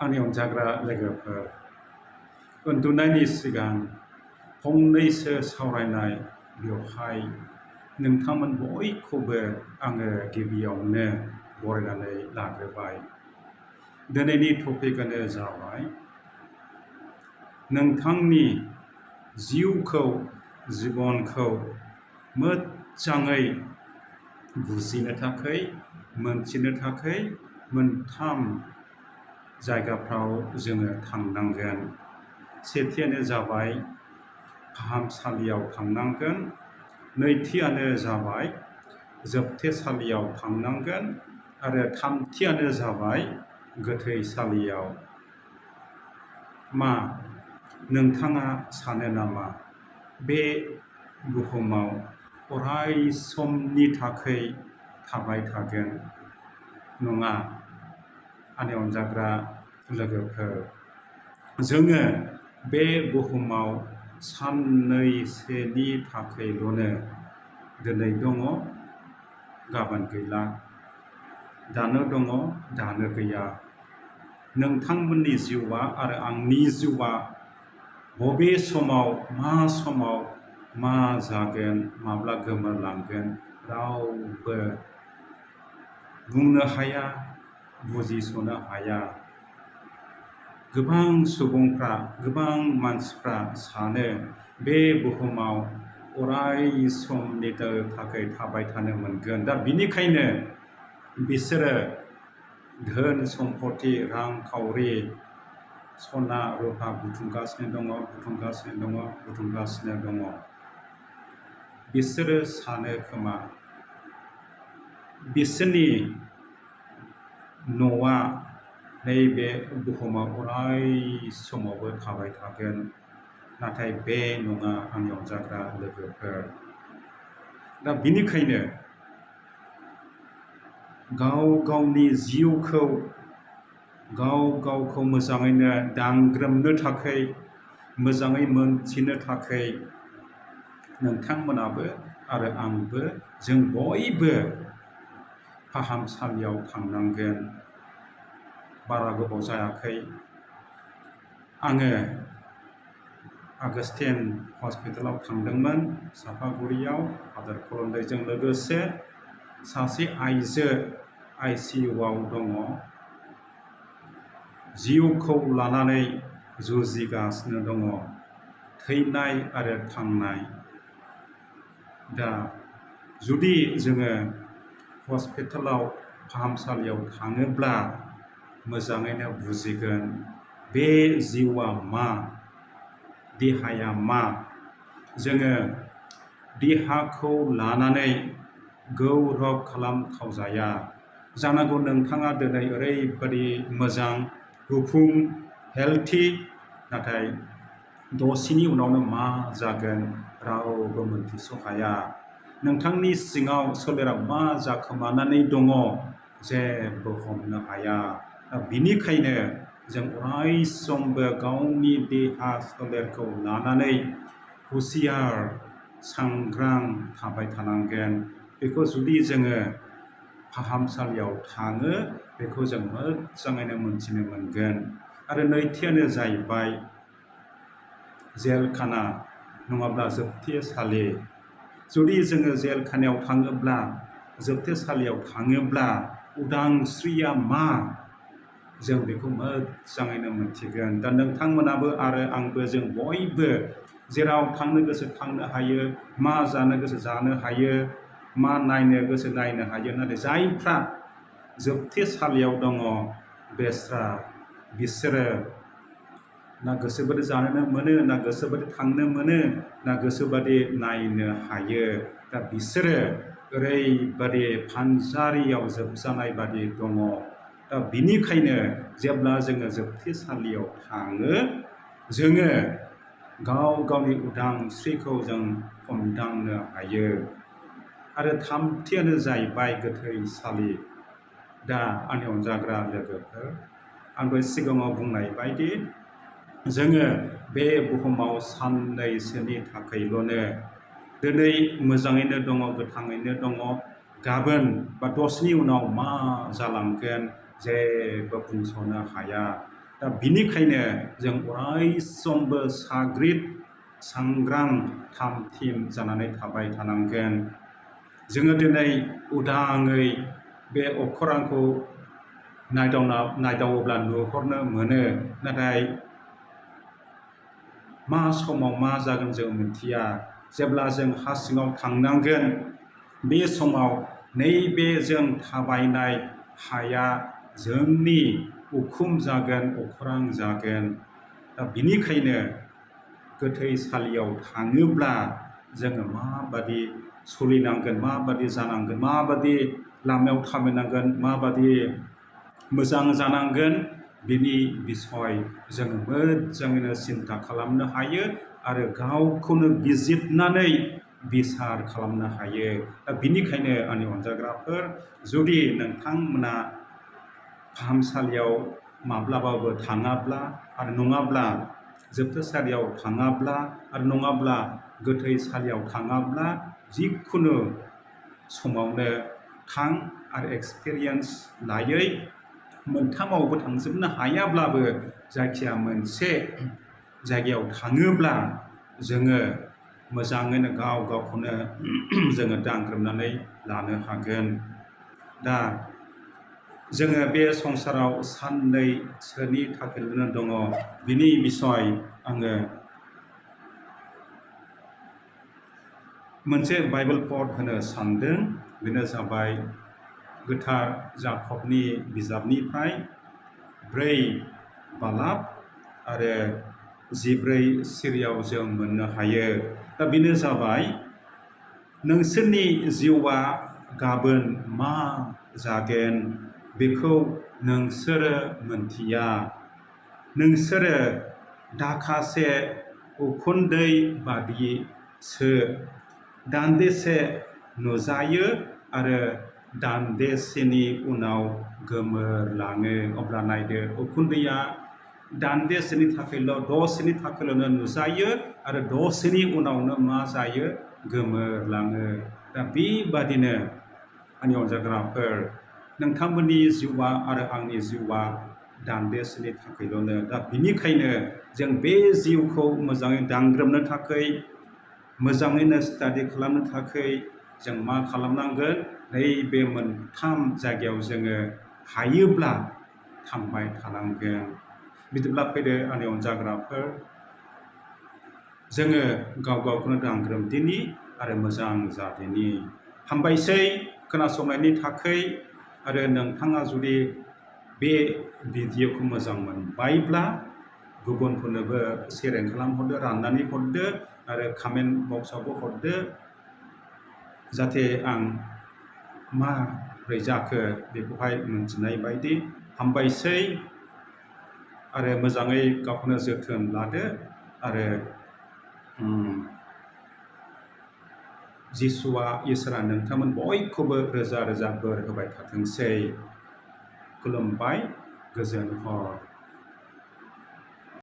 आंनि अनजाग्रा लोगोफोर उन्दुनायनि सिगां फंनैसो सावरायनाय बेवहाय नोंथांमोन बयखौबो आङो गिबियावनो बरायनानै लाग्रोबाय। दिनैनि टपिकआनो जाबाय नोंथांनि जिबनखौ मोजाङै बुजिनो थाखाय मोनथिनो थाखाय मोनथाम जायगाफ्राव जोङो थांनांगोन। सेथियानो जाबाय फाहामसालियाव थांनांगोन। नैथियानो जाबाय जोबथेसालियाव थांनांगोन आरो थामथियानो जाबाय गोथैसालियाव। मा नोंथाङा सानो नामा बे बुहुमाव अराय समनि थाखाय थाबाय थागोन? नङा आंनि अनजाग्रा लोगोफोर, जोङो बे बुहुमाव साननैसोनि थाखायल'नो दिनै दङ गाबोन गैला, दानो दङ दानो गैया। नोंथांमोननि जिउआ आरो आंनि जिउआ बबे समाव मा जागोन, माब्ला गोमोरलांगोन रावबो बुंनो हाया, बुजिस'नो हाया। गोबां सुबुंफ्रा, गोबां मानसिफ्रा सानो बे बुहुमाव अराय समनि थाखाय थाबाय थानो मोनगोन। दा बिनिखायनो बिसोरो धोन सम्पति, रांखावरि, सना रुफा बुथुमगासिनो दङ। बिसोरो सानो खोमा बिसोरनि न'आ नैबे बुहुमाव अराय समावबो थाबाय थागोन। नाथाय बे नङा आंनि अनजाग्रा लोगोफोर। दा बिनिखायनो गावनि जिउखौ गावखौ मोजाङैनो दांग्रोमनो थाखाय, मोजाङै मोनथिनो थाखाय नोंथांमोनाबो आरो आंबो जों बयबो फाहामसालियाव थांनांगोन। बारा गोबाव जायाखै आङो आगस्टिन हस्पिटालाव थांदोंमोन चापागुरियाव फादार खलंदायजों लोगोसे। सासे आइजो ICUआव दङ, जिउखौ लानानै जुजिगासिनो दङ, थैनाय आरो थांनाय। दा जुदि जोङो हस्पिटालाव, फाहामसालियाव थाङोब्ला मोजाङैनो बुजिगोन बे जिउआ मा, देहाया मा। जोङो देहाखौ लानानै गौरब खालामथावजाया। जानांगौ नोंथाङा दिनै ओरैबादि मोजां, गुफुं, हेल्थि, नाथाय दसेनि उनावनो मा जागोन रावबो मोनथिस' हाया। नोंथांनि सिङाव सोलेरा मा जाखोमानानै दङ जेबो हमनो हाया। दा बिनिखायनो जों अराय समबो गावनि देहा सोलेरखौ लानानै हुसियार, सांग्रां थाबाय थानांगोन। बेखौ जुदि जोङो फाहामसालियाव थाङो बेखौ जों मोजाङैनो मोनथिनो मोनगोन। आरो नैथियानो जाहैबाय जेलखाना नङाब्ला जोबथेसालि। जुदि जोङो जेलखानायाव थाङोब्ला, जोबथेसालियाव थाङोब्ला उदांस्रिया मा जों बेखौ मोजाङैनो मोनथिगोन। दा नोंथांमोनाबो आरो आंबो जों बयबो जेराव थांनो गोसो थांनो हायो, मा जानो गोसो जानो हायो, मा नायनो गोसो नायनो हायो। नाथाय जायफ्रा जोबथेसालियाव दङ बिसोरो ना गोसोबादि जानोनो मोनो, ना गोसोबादि थांनो मोनो, ना गोसोबादि नायनो हायो। दा बिसोरो ओरैबादि फानजारियाव जोबजानाय बादि दङ। दा बिनिखायनो जेब्ला जोङो जोबथेसालियाव थाङो, जोङो गावनि उदांस्रिखौ जों हमदांनो हायो। आरो थामथियानो जाहैबाय गोथैसालि। दा आंनि अनजाग्रा लोगोफोर, आं दहाय सिगाङाव बुंनाय बायदि जोङो बे बुहुमाव साननैसोनि थाखायल'नो, दिनै मोजाङैनो दङ, गोथाङैनो दङ, गाबोन बा दसेनि उनाव मा जालांगोन जेबो बुंस'नो हाया। दा बिनिखायनो जों अराय समबो साग्रिद सांग्रां थाम-थिम जानानै थाबाय थानांगोन। जोङो दिनै उदाङै बे अखोरांखौ नायदावोब्ला नुहरनो मोनो, नाथाय मा समाव मा जागोन जों मिथिया। जेब्ला जों हा सिङाव थांनांगोन, बे समाव नैबे जों थाबायनाय हाया जोंनि उखुम जागोन, अख्रां जागोन। दा बिनिखायनो गोथैसालियाव थाङोब्ला जोङो माबादि सोलिनांगोन, माबादि जानांगोन, माबादि लामायाव थाबायनांगोन, माबादि मोजां जानांगोन, बिनि बिसय जोङो मोजाङैनो सिन्था खालामनो हायो आरो गावखौनो बिजिरनानै बिसार खालामनो हायो। दा बिनिखायनो आंनि अनजाग्राफोर, जुदि नोंथांमोना फाहामसालियाव माब्लाबाबो थाङाब्ला आरो नङाब्ला जोबथेसालियाव थाङाब्ला आरो नङाब्ला गोथैसालियाव थाङाब्ला, जिखुनु समावनो थां आरो एक्सपिरियेन्स लायै मोनथामावबो थांजोबनो हायाब्लाबो जायखिया मोनसे जायगायाव थाङोब्ला जोङो मोजाङैनो गावखौनो जोङो दांग्रोमनानै लानो हागोन। दा जोङो बे संसाराव साननैसोनि थाखायल' दङ, बिनि बिसय आङो मोनसे बाइबेल पद होनो सानदों। बेनो जाबाय गोथार जाकबनि बिजाबनिफ्राय 4 बालाब आरो 14 सिरियाव जों मोननो हायो। दा बेनो जाबाय, नोंसोरनि जिउआ गाबोन मा जागोन बेखौ नोंसोरो मोनथिया। नोंसोरो दाखासे उखुन्दै बादिसो, दान्दिसे नुजायो आरो दान्दिसेनि उनाव गोमोरलाङो। अब्ला नायदो, उखुन्दैया दान्दिसेनि थाखायल', दसेनि थाखायल' नुजायो आरो दसेनि उनावनो मा जायो? गोमोरलाङो। दा बेबादिनो आंनि अनजाग्राफोर, नोंथांमोननि जिउआ आरो आंनि जिउआ दान्दिसेनि थाखायल'। दा बिनिखायनो जों बे जिउखौ मोजाङै दांग्रोमनो थाखाय, मोजाङैनो स्टाडि खालामनो थाखाय जों मा खालामनांगोन? नैबे मोनथाम जायगायाव जोङो हायोब्ला थांबाय थानांगोन। बिदिब्ला फैदो आंनि अनजाग्राफोर, जोङो गावखौनो दांग्रोमदिनि आरो मोजां जादिनि। हामबायसै खोनासंनायनि थाखाय। आरो नोंथाङा जुदि बे भिडिअखौ मोजां मोनबायब्ला गुबुनफोरनोबो शेयार खालामहरदो, राननानै हरदो आरो कमेन्ट बक्सआवबो हरदो, जाहाथे आं माब्रै जाखो बेखौहाय मिन्थिनाय बायदि। हामबायसै आरो मोजाङै गावखौनो जोथोन लादो आरो जिसुआ, इसोरा नोंथांमोन बयखौबो रोजा रोजा बोर होबाय थाथोंसै। खुलुमबाय, गोजोन हर।